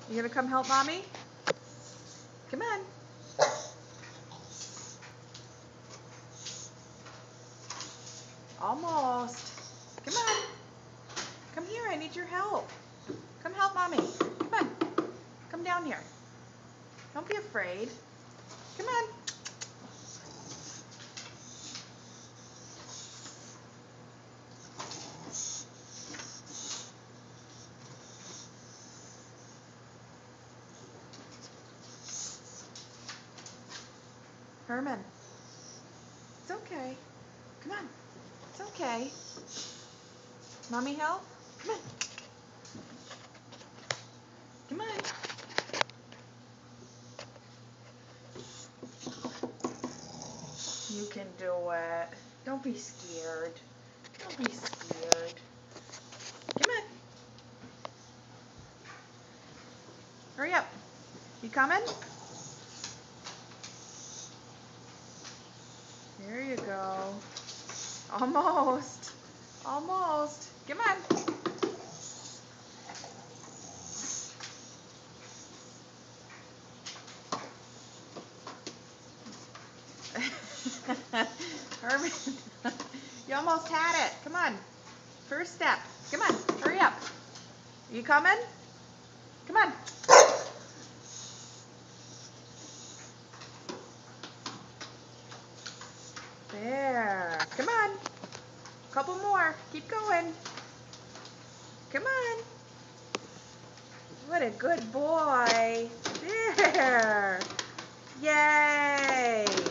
You gonna come help mommy? Come on. Almost. Come on. Come here, I need your help. Come help mommy. Come on. Come down here. Don't be afraid. Come on. Herman. It's okay. Come on. It's okay. Mommy help? Come on. Come on. You can do it. Don't be scared. Don't be scared. Come on. Hurry up. You coming? There you go. Almost. Almost. Come on. Herman, you almost had it. Come on. First step. Come on. Hurry up. You coming? Come on. There. Come on. Couple more. Keep going. Come on. What a good boy. There. Yay.